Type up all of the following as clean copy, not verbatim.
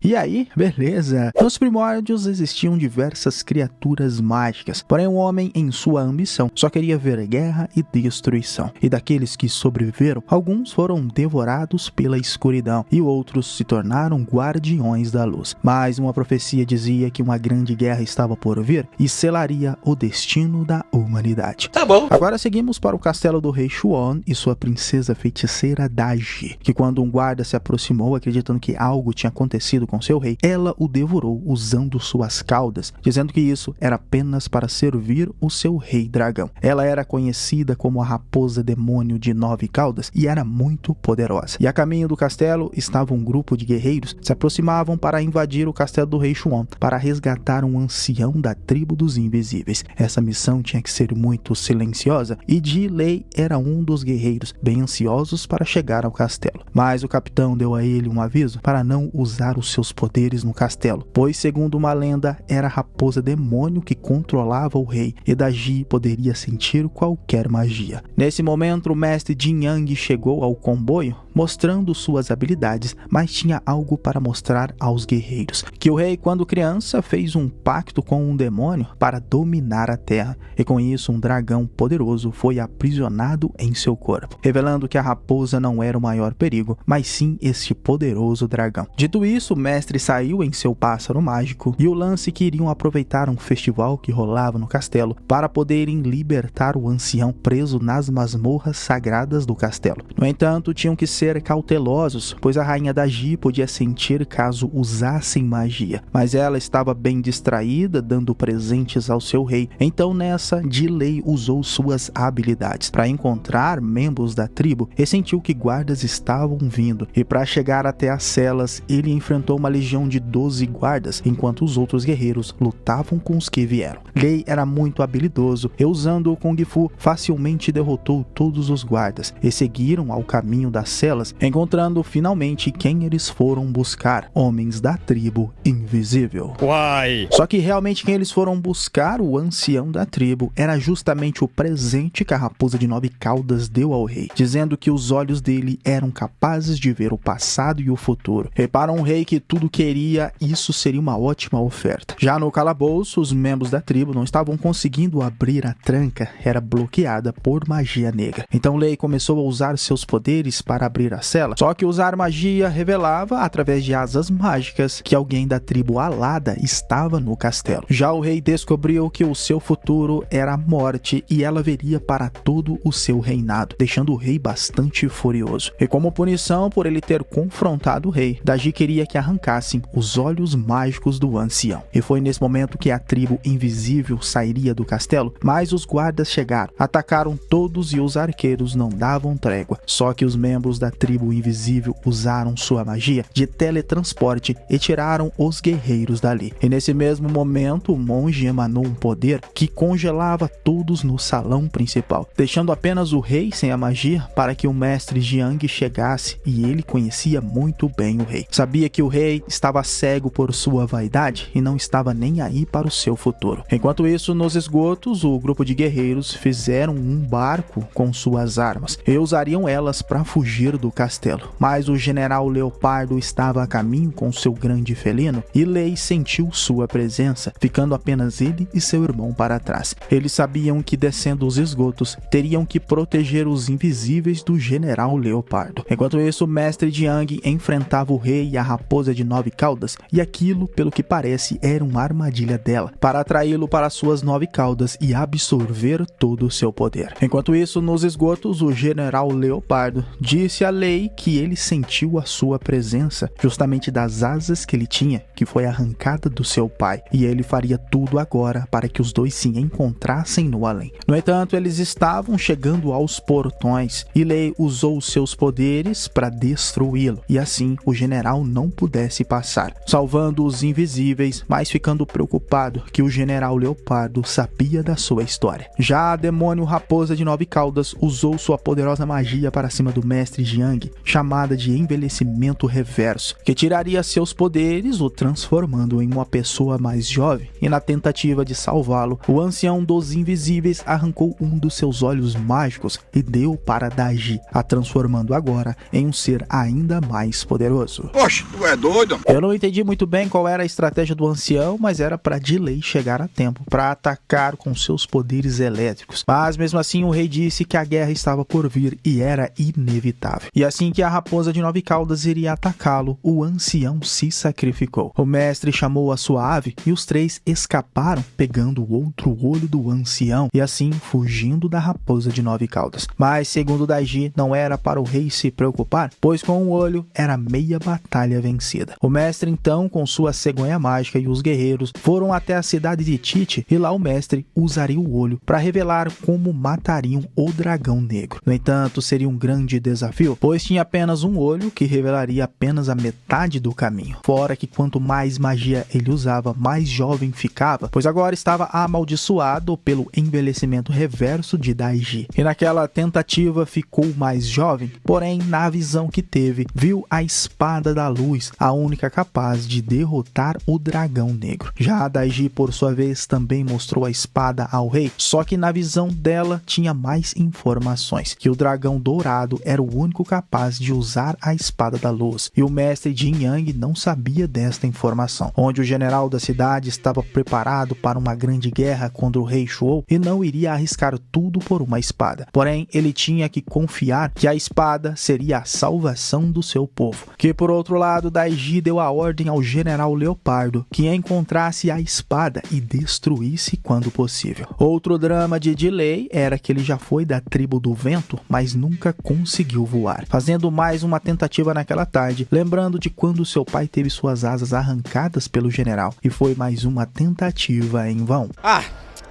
E aí, beleza? Nos primórdios existiam diversas criaturas mágicas, porém o homem, em sua ambição, só queria ver guerra e destruição. E daqueles que sobreviveram, alguns foram devorados pela escuridão e outros se tornaram guardiões da luz. Mas uma profecia dizia que uma grande guerra estava por vir e selaria o destino da humanidade. Tá bom. Agora seguimos para o castelo do rei Xuan e sua princesa feiticeira Daji, que quando um guarda se aproximou acreditando que algo tinha acontecido com seu rei, ela o devorou usando suas caudas, dizendo que isso era apenas para servir o seu rei dragão. Ela era conhecida como a raposa demônio de 9 caudas e era muito poderosa. E a caminho do castelo estava um grupo de guerreiros que se aproximavam para invadir o castelo do rei Xuan para resgatar um ancião da tribo dos invisíveis. Essa missão tinha que ser muito silenciosa e Ji Lei era um dos guerreiros bem ansiosos para chegar ao castelo. Mas o capitão deu a ele um aviso para não usar os seus poderes no castelo, pois segundo uma lenda era a raposa demônio que controlava o rei e Daji poderia sentir qualquer magia. Nesse momento o mestre Jin Yang chegou ao comboio mostrando suas habilidades, mas tinha algo para mostrar aos guerreiros, que o rei quando criança fez um pacto com um demônio para dominar a terra e com isso um dragão poderoso foi aprisionado em seu corpo, revelando que a raposa não era o maior perigo, mas sim este poderoso dragão. Dito isso, o mestre saiu em seu pássaro mágico e o lance que iriam aproveitar um festival que rolava no castelo para poderem libertar o ancião preso nas masmorras sagradas do castelo. No entanto, tinham que ser cautelosos, pois a rainha Daji podia sentir caso usassem magia, mas ela estava bem distraída dando presentes ao seu rei. Então nessa, Ji Lei usou suas habilidades para encontrar membros da tribo e sentiu que guardas estavam vindo, e para chegar até as celas ele enfrentou uma legião de 12 guardas, enquanto os outros guerreiros lutavam com os que vieram. Lei era muito habilidoso e usando o Kung Fu facilmente derrotou todos os guardas e seguiram ao caminho das celas, encontrando finalmente quem eles foram buscar: homens da tribo invisível. Uai! Só que realmente quem eles foram buscar, o ancião da tribo, era justamente o presente que a raposa de 9 caudas deu ao rei, dizendo que os olhos dele eram capazes de ver o passado e o futuro. E para um rei que tudo queria, isso seria uma ótima oferta. Já no calabouço, os membros da tribo não estavam conseguindo abrir a tranca, era bloqueada por magia negra. Então Lei começou a usar seus poderes para abrir a cela, só que usar magia revelava, através de asas mágicas, que alguém da tribo alada estava no castelo. Já o rei descobriu que o seu futuro era a morte e ela veria para todo o seu reinado, deixando o rei bastante furioso. E como punição por ele ter confrontado o rei, Daji queria que arrancassem os olhos mágicos do ancião. E foi nesse momento que a tribo invisível sairia do castelo, mas os guardas chegaram, atacaram todos e os arqueiros não davam trégua. Só que os membros da tribo invisível usaram sua magia de teletransporte e tiraram os guerreiros dali. E nesse mesmo momento, o monge emanou um poder que congelava todos no salão principal, deixando apenas o rei sem a magia para que o mestre Jiang chegasse, e ele conhecia muito bem o rei. Sabia que o rei estava cego por sua vaidade e não estava nem aí para o seu futuro. Enquanto isso, nos esgotos, o grupo de guerreiros fizeram um barco com suas armas e usariam elas para fugir do castelo. Mas o general Leopardo estava a caminho com seu grande felino e Lei sentiu sua presença, ficando apenas ele e seu irmão para trás. Eles sabiam que descendo os esgotos teriam que proteger os invisíveis do general Leopardo. Enquanto isso, o mestre Jiang enfrentava o rei e a raposa de 9 caudas, e aquilo, pelo que parece, era uma armadilha dela, para atraí-lo para suas 9 caudas e absorver todo o seu poder. Enquanto isso, nos esgotos, o general Leopardo disse a Lei que ele sentiu a sua presença, justamente das asas que ele tinha, que foi arrancada do seu pai, e ele faria tudo agora para que os dois se encontrassem no além. No entanto, eles estavam chegando aos portões, e Lei usou seus poderes para destruí-lo, e assim o general não pudesse passar, salvando os invisíveis, mas ficando preocupado que o general Leopardo sabia da sua história. Já a demônio raposa de 9 caudas usou sua poderosa magia para cima do mestre Jiang, chamada de envelhecimento reverso, que tiraria seus poderes, o transformando em uma pessoa mais jovem, e na tentativa de salvá-lo, o ancião dos invisíveis arrancou um dos seus olhos mágicos e deu para Daji, a transformando agora em um ser ainda mais poderoso. Poxa, tu é doido? doido? Eu não entendi muito bem qual era a estratégia do ancião, mas era para de lei chegar a tempo para atacar com seus poderes elétricos. Mas mesmo assim o rei disse que a guerra estava por vir e era inevitável. E assim que a raposa de 9 caudas iria atacá-lo, o ancião se sacrificou. O mestre chamou a sua ave e os 3 escaparam, pegando o outro olho do ancião e assim fugindo da raposa de 9 caudas. Mas segundo Daiji, não era para o rei se preocupar, pois com um olho era meia batalha vencida. O mestre então, com sua cegonha mágica e os guerreiros, foram até a cidade de Tite e lá o mestre usaria o olho para revelar como matariam o dragão negro. No entanto, seria um grande desafio, pois tinha apenas um olho que revelaria apenas a metade do caminho. Fora que quanto mais magia ele usava, mais jovem ficava, pois agora estava amaldiçoado pelo envelhecimento reverso de Daiji. E naquela tentativa ficou mais jovem, porém na visão que teve, viu a espada da luz, a única capaz de derrotar o dragão negro. Já a Daiji, por sua vez, também mostrou a espada ao rei, só que na visão dela tinha mais informações, que o dragão dourado era o único capaz de usar a espada da luz, e o mestre Jin Yang não sabia desta informação, onde o general da cidade estava preparado para uma grande guerra contra o rei Shuo e não iria arriscar tudo por uma espada. Porém, ele tinha que confiar que a espada seria a salvação do seu povo. Que por outro lado, Daiji deu a ordem ao general Leopardo que encontrasse a espada e destruísse quando possível. Outro drama de Delay era que ele já foi da tribo do vento, mas nunca conseguiu voar, fazendo mais uma tentativa naquela tarde, lembrando de quando seu pai teve suas asas arrancadas pelo general, e foi mais uma tentativa em vão.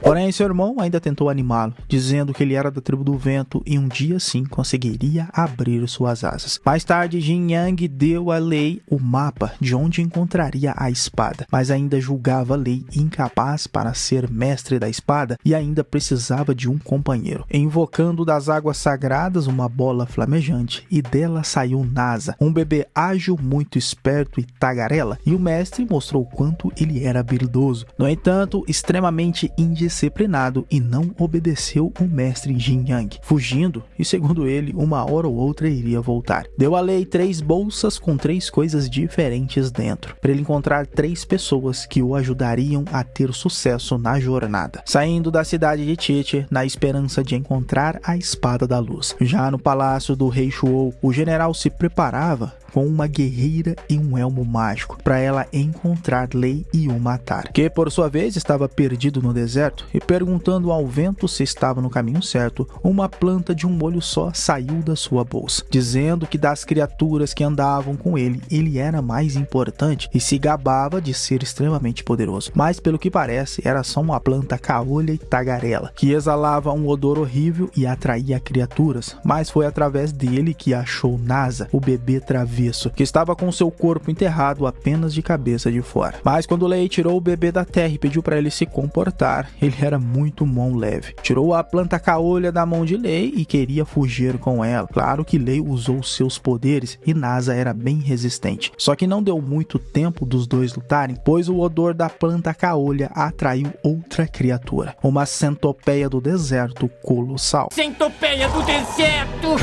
Porém, seu irmão ainda tentou animá-lo, dizendo que ele era da tribo do vento e um dia sim conseguiria abrir suas asas. Mais tarde, Jin Yang deu a Lei o mapa de onde encontraria a espada, mas ainda julgava Lei incapaz para ser mestre da espada e ainda precisava de um companheiro. Invocando das águas sagradas uma bola flamejante, e dela saiu Nasa, um bebê ágil, muito esperto e tagarela, e o mestre mostrou o quanto ele era habilidoso. No entanto, extremamente indisciplinado e não obedeceu o mestre Jin Yang, fugindo, e segundo ele, uma hora ou outra iria voltar. Deu a Lei 3 bolsas com 3 coisas diferentes dentro, para ele encontrar 3 pessoas que o ajudariam a ter sucesso na jornada, saindo da cidade de Tite na esperança de encontrar a espada da luz. Já no palácio do rei Shuo, o general se preparava com uma guerreira e um elmo mágico para ela encontrar Lei e o matar, que por sua vez estava perdido no deserto, e perguntando ao vento se estava no caminho certo, uma planta de um olho só saiu da sua bolsa, dizendo que das criaturas que andavam com ele, ele era mais importante e se gabava de ser extremamente poderoso, mas pelo que parece era só uma planta caolha e tagarela, que exalava um odor horrível e atraía criaturas, mas foi através dele que achou Nasa, o bebê travesso, que estava com seu corpo enterrado apenas de cabeça de fora. Mas quando Lei tirou o bebê da terra e pediu para ele se comportar, ele era muito mão leve. Tirou a planta caolha da mão de Lei e queria fugir com ela. Claro que Lei usou seus poderes e Nasa era bem resistente. Só que não deu muito tempo dos dois lutarem, pois o odor da planta caolha atraiu outra criatura, uma centopeia do deserto colossal. Centopeia do deserto!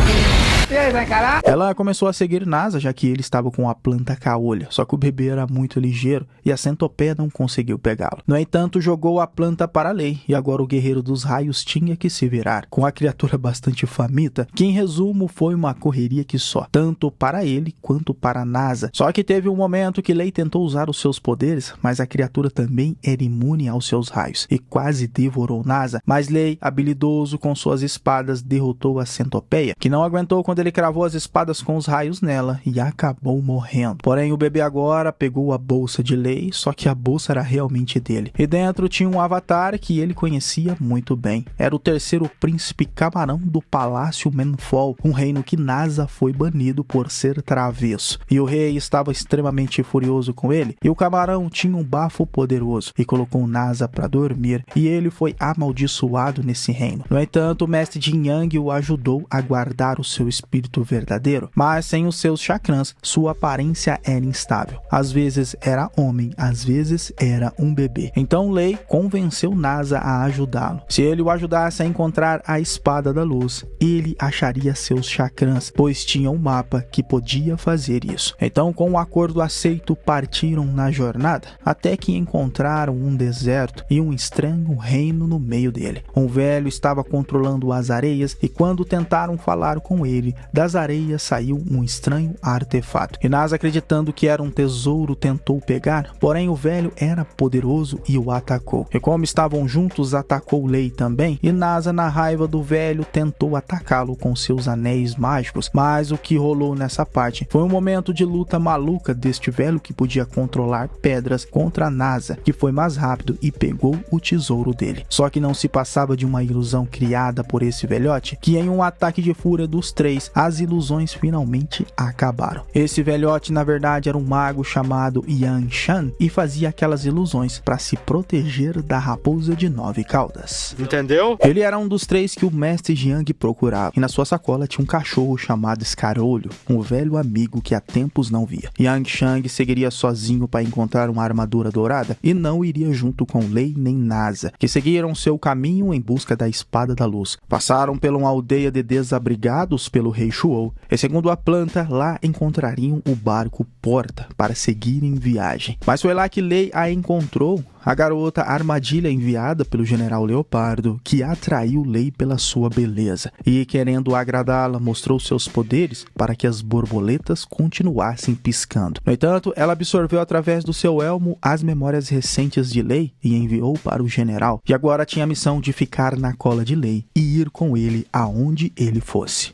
E aí, vai encarar? Ela começou a seguir Nasa, já que ele estava com a planta caolha, só que o bebê era muito ligeiro e a centopeia não conseguiu pegá-lo. No entanto, jogou a planta para a Lei, e agora o guerreiro dos raios tinha que se virar, com a criatura bastante faminta, que em resumo foi uma correria que só, tanto para ele quanto para Nasa. Só que teve um momento que Lei tentou usar os seus poderes, mas a criatura também era imune aos seus raios, e quase devorou Nasa, mas Lei, habilidoso com suas espadas, derrotou a centopeia, que não aguentou quando ele cravou as espadas com os raios nela e acabou morrendo. Porém, o bebê agora pegou a bolsa de Lei, só que a bolsa era realmente dele. E dentro tinha um avatar que ele conhecia muito bem. Era o terceiro príncipe camarão do Palácio Menfol, um reino que Nasa foi banido por ser travesso. E o rei estava extremamente furioso com ele, e o camarão tinha um bafo poderoso e colocou Nasa para dormir, e ele foi amaldiçoado nesse reino. No entanto, o mestre Jin Yang o ajudou a guardar o seu espírito espírito verdadeiro, mas sem os seus chakrans, sua aparência era instável. Às vezes era homem, às vezes era um bebê. Então Lei convenceu Nasa a ajudá-lo. Se ele o ajudasse a encontrar a espada da luz, ele acharia seus chakrans, pois tinha um mapa que podia fazer isso. Então, com o acordo aceito, partiram na jornada, até que encontraram um deserto e um estranho reino no meio dele. Um velho estava controlando as areias e quando tentaram falar com ele, das areias saiu um estranho artefato. E Nasa, acreditando que era um tesouro, tentou pegar, porém o velho era poderoso e o atacou. E como estavam juntos, atacou Lei também, e Nasa, na raiva do velho, tentou atacá-lo com seus anéis mágicos, mas o que rolou nessa parte foi um momento de luta maluca deste velho que podia controlar pedras contra Nasa, que foi mais rápido e pegou o tesouro dele. Só que não se passava de uma ilusão criada por esse velhote, que em um ataque de fúria dos três, as ilusões finalmente acabaram. Esse velhote na verdade era um mago chamado Yan Shan e fazia aquelas ilusões para se proteger da raposa de 9 caudas. Entendeu? Ele era um dos 3 que o mestre Jiang procurava, e na sua sacola tinha um cachorro chamado Escarolho, um velho amigo que há tempos não via. Yang Shang seguiria sozinho para encontrar uma armadura dourada e não iria junto com Lei nem Nasa, que seguiram seu caminho em busca da espada da luz. Passaram por uma aldeia de desabrigados pelo rei Shuou, e segundo a planta, lá encontrariam o barco Porta para seguir em viagem. Mas foi lá que Lei a encontrou, a garota armadilha enviada pelo general Leopardo, que atraiu Lei pela sua beleza, e querendo agradá-la, mostrou seus poderes para que as borboletas continuassem piscando. No entanto, ela absorveu através do seu elmo as memórias recentes de Lei e enviou para o general, e agora tinha a missão de ficar na cola de Lei e ir com ele aonde ele fosse.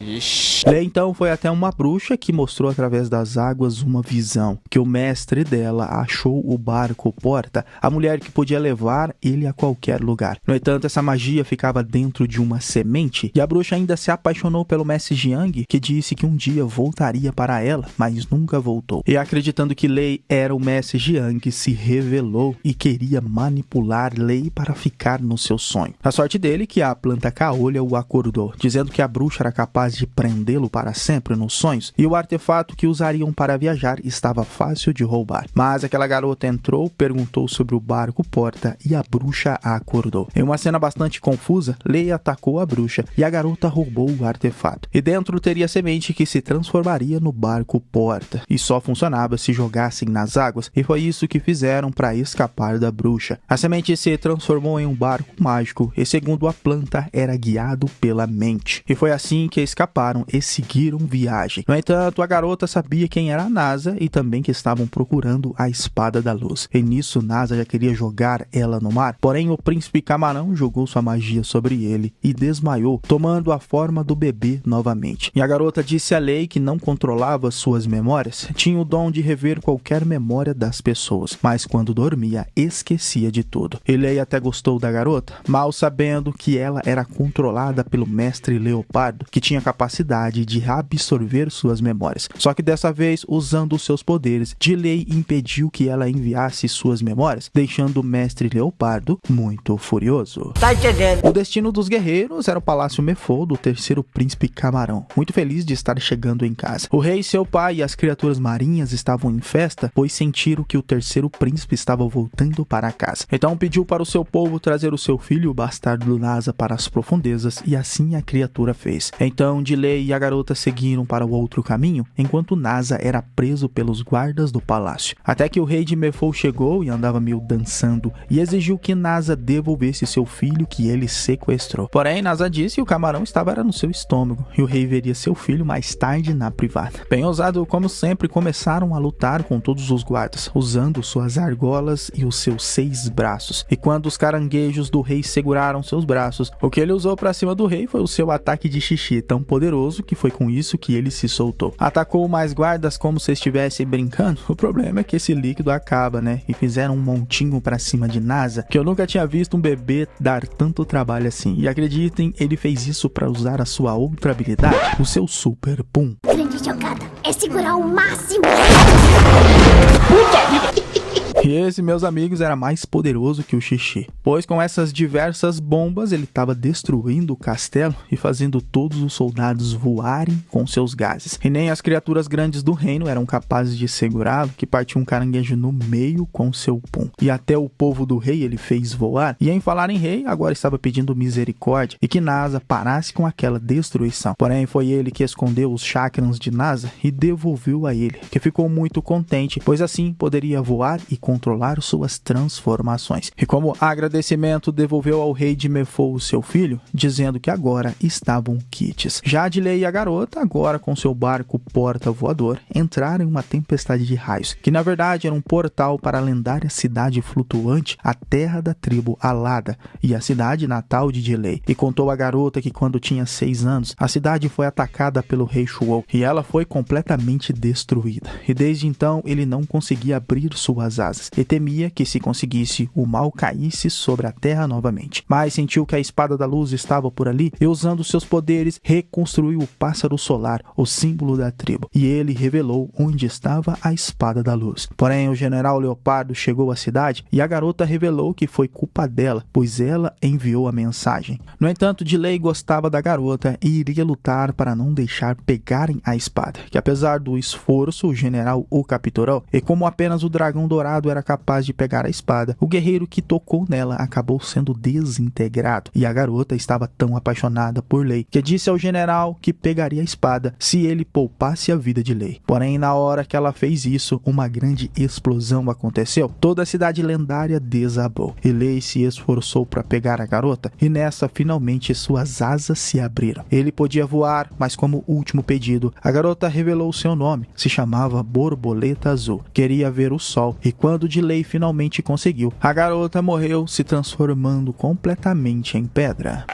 Lei então foi até uma bruxa que mostrou através das águas uma visão, que o mestre dela achou o barco Porta, a mulher que podia levar ele a qualquer lugar. No entanto, essa magia ficava dentro de uma semente, e a bruxa ainda se apaixonou pelo mestre Jiang, que disse que um dia voltaria para ela, mas nunca voltou. E acreditando que Lei era o mestre Jiang, se revelou e queria manipular Lei para ficar no seu sonho. A sorte dele que a planta caolha o acordou, dizendo que a bruxa era capaz de prendê-lo para sempre nos sonhos, e o artefato que usariam para viajar estava fácil de roubar. Mas aquela garota entrou, perguntou sobre o barco Porta e a bruxa a acordou. Em uma cena bastante confusa, Lei atacou a bruxa e a garota roubou o artefato. E dentro teria a semente que se transformaria no barco Porta, e só funcionava se jogassem nas águas, e foi isso que fizeram para escapar da bruxa. A semente se transformou em um barco mágico e, segundo a planta, era guiado pela mente. E foi assim que escaparam e seguiram viagem. No entanto, a garota sabia quem era a Nasa e também que estavam procurando a espada da luz. E nisso, Nasa já queria jogar ela no mar, porém o príncipe Camarão jogou sua magia sobre ele e desmaiou, tomando a forma do bebê novamente. E a garota disse a Lei que não controlava suas memórias, tinha o dom de rever qualquer memória das pessoas, mas quando dormia, esquecia de tudo. E Lei até gostou da garota, mal sabendo que ela era controlada pelo mestre Leopardo, que tinha capacidade de absorver suas memórias. Só que dessa vez, usando os seus poderes, Lei impediu que ela enviasse suas memórias, deixando o mestre Leopardo muito furioso. Tá entendendo? O destino dos guerreiros era o Palácio Mefou do terceiro príncipe Camarão, muito feliz de estar chegando em casa. O rei, seu pai e as criaturas marinhas estavam em festa, pois sentiram que o terceiro príncipe estava voltando para casa. Então pediu para o seu povo trazer o seu filho, o bastardo Nasa, para as profundezas, e assim a criatura fez. Então Lei e a garota seguiram para o outro caminho, enquanto Nasa era preso pelos guardas do palácio. Até que o rei de Mefou chegou e andava meio dançando, e exigiu que Nasa devolvesse seu filho que ele sequestrou. Porém, Nasa disse que o camarão estava no seu estômago, e o rei veria seu filho mais tarde na privada. Bem ousado, como sempre, começaram a lutar com todos os guardas, usando suas argolas e os seus 6 braços. E quando os caranguejos do rei seguraram seus braços, o que ele usou para cima do rei foi o seu ataque de xixi, tão poderoso que foi com isso que ele se soltou. Atacou mais guardas como se estivessem brincando. O problema é que esse líquido acaba, né? E fizeram um montinho para cima de Nasa, que eu nunca tinha visto um bebê dar tanto trabalho assim. E acreditem, ele fez isso para usar a sua outra habilidade, o seu Super Pum. Grande jogada é segurar o máximo. Puta vida! E esse, meus amigos, era mais poderoso que o Xixi, pois com essas diversas bombas ele estava destruindo o castelo e fazendo todos os soldados voarem com seus gases. E nem as criaturas grandes do reino eram capazes de segurá-lo, que partiu um caranguejo no meio com seu pum. E até o povo do rei ele fez voar, e em falar em rei, agora estava pedindo misericórdia e que Nasa parasse com aquela destruição. Porém, foi ele que escondeu os chakrams de Nasa e devolveu a ele, que ficou muito contente, pois assim poderia voar e controlar suas transformações. E como agradecimento, devolveu ao rei de Mefou seu filho, dizendo que agora estavam quites. Já Dilei e a garota, agora com seu barco porta-voador, entraram em uma tempestade de raios, que na verdade era um portal para a lendária cidade flutuante, a terra da tribo Alada, e a cidade natal de Dilei. E contou a garota que quando tinha 6 anos, a cidade foi atacada pelo rei Shuou, e ela foi completamente destruída. E desde então ele não conseguia abrir suas asas, e temia que se conseguisse, o mal caísse sobre a terra novamente. Mas sentiu que a espada da luz estava por ali, e usando seus poderes, reconstruiu o pássaro solar, o símbolo da tribo, e ele revelou onde estava a espada da luz. Porém, o general Leopardo chegou à cidade, e a garota revelou que foi culpa dela, pois ela enviou a mensagem. No entanto, Dilei gostava da garota e iria lutar para não deixar pegarem a espada, que apesar do esforço, o general o capturou, e como apenas o dragão dourado era capaz de pegar a espada, o guerreiro que tocou nela acabou sendo desintegrado, e a garota estava tão apaixonada por Lei, que disse ao general que pegaria a espada se ele poupasse a vida de Lei. Porém, na hora que ela fez isso, uma grande explosão aconteceu, toda a cidade lendária desabou, e Lei se esforçou para pegar a garota, e nessa finalmente suas asas se abriram. Ele podia voar, mas como último pedido, a garota revelou seu nome, se chamava Borboleta Azul, queria ver o sol, e quando Dilei finalmente conseguiu, a garota morreu, se transformando completamente em pedra.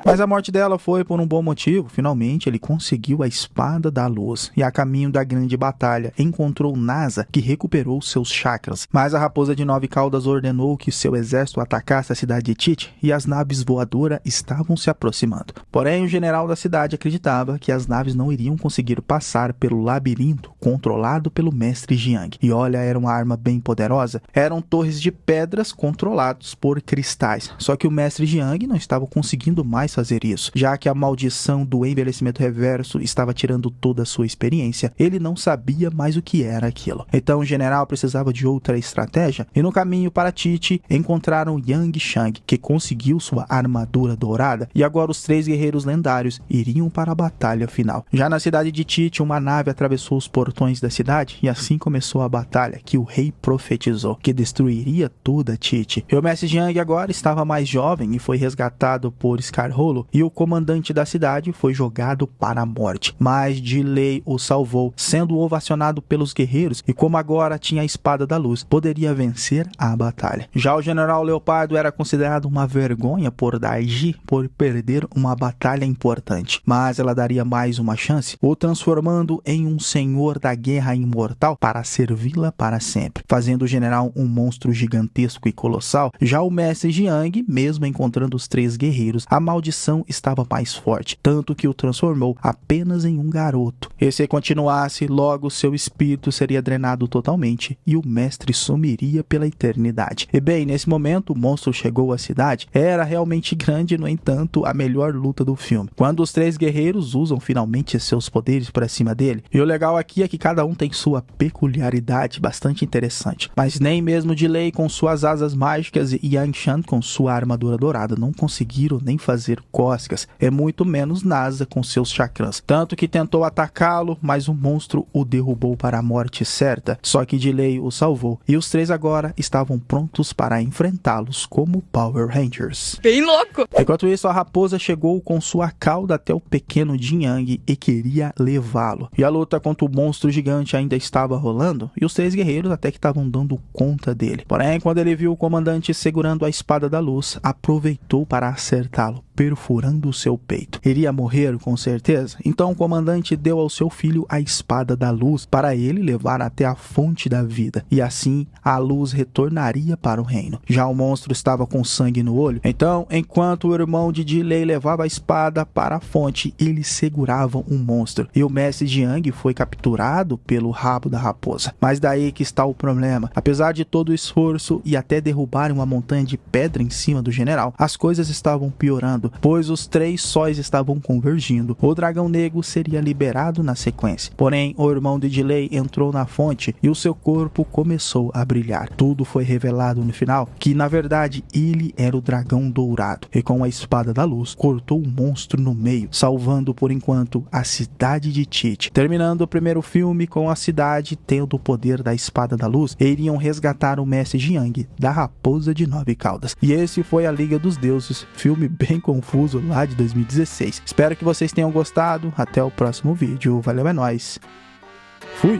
Mas a morte dela foi por um bom motivo. Finalmente ele conseguiu a espada da luz e a caminho da grande batalha encontrou Nasa, que recuperou seus chakras. Mas a raposa de 9 caudas ordenou que seu exército atacasse a cidade de Tite e as naves voadoras estavam se aproximando. Porém, o general da cidade acreditava que as naves não iriam conseguir passar pelo labirinto controlado pelo mestre Jiang. E olha, era uma arma bem poderosa. Eram torres de pedras controlados por cristais. Só que o mestre Jiang não estava conseguindo mais fazer isso, já que a maldição do envelhecimento reverso estava tirando toda a sua experiência. Ele não sabia mais o que era aquilo. Então o general precisava de outra estratégia, e no caminho para Tite encontraram Yang Shang, que conseguiu sua armadura dourada, e agora os 3 guerreiros lendários iriam para a batalha final. Já na cidade de Tite, uma nave atravessou os portões da cidade, e assim começou a batalha que o rei profetizou, que destruiria toda Tite. E o mestre Jiang agora estava mais jovem e foi resgatado por Scarholo, e o comandante da cidade foi jogado para a morte. Mas Dilei o salvou, sendo ovacionado pelos guerreiros, e como agora tinha a espada da luz, poderia vencer a batalha. Já o general Leopardo era considerado uma vergonha por Daiji por perder uma batalha importante, mas ela daria mais uma chance, o transformando em um senhor da guerra imortal para servi-la para sempre, fazendo o general um monstro gigantesco e colossal. Já o mestre Jiang, mesmo encontrando os 3 guerreiros, a maldição estava mais forte, tanto que o transformou apenas em um garoto. E se continuasse, logo seu espírito seria drenado totalmente e o mestre sumiria pela eternidade. E bem, nesse momento o monstro chegou à cidade. Era realmente grande, no entanto, a melhor luta do filme, quando os 3 guerreiros usam finalmente seus poderes para cima dele. E o legal aqui é que cada um tem sua peculiaridade bastante interessante, mas nem mesmo Dilei com suas asas mágicas e Yang Shan com sua armadura dourada não conseguiram nem fazer cócegas, é muito menos Nasa com seus chakrams, tanto que tentou atacá-lo, mas o monstro o derrubou para a morte certa. Só que Dilei o salvou, e os 3 agora estavam prontos para enfrentá-los como Power Rangers. Bem louco! Enquanto isso, a raposa chegou com sua cauda até o pequeno Jiang e queria levá-lo, e a luta contra o monstro gigante ainda estava rolando, e os 3 guerreiros até que estavam dando conta dele. Porém, quando ele viu o comandante segurando a espada da luz, aproveitou para acertá-lo. perfurando o seu peito. Iria morrer com certeza? Então o comandante deu ao seu filho a espada da luz para ele levar até a fonte da vida, e assim a luz retornaria para o reino. Já o monstro estava com sangue no olho, então enquanto o irmão de Di-Lei levava a espada para a fonte, eles seguravam o monstro, e o mestre Jiang foi capturado pelo rabo da raposa. Mas daí que está o problema. Apesar de todo o esforço e até derrubarem uma montanha de pedra em cima do general, as coisas estavam piorando, pois os 3 sóis estavam convergindo. O dragão negro seria liberado na sequência. Porém, o irmão de Di-Lei entrou na fonte e o seu corpo começou a brilhar. Tudo foi revelado no final, que na verdade ele era o dragão dourado, e com a espada da luz cortou o monstro no meio, salvando por enquanto a cidade de Tite. Terminando o primeiro filme com a cidade tendo o poder da espada da luz, e iriam resgatar o mestre Jiang da raposa de 9 caudas. E esse foi a Liga dos Deuses, filme bem confuso lá de 2016. Espero que vocês tenham gostado. Até o próximo vídeo. Valeu, é nóis.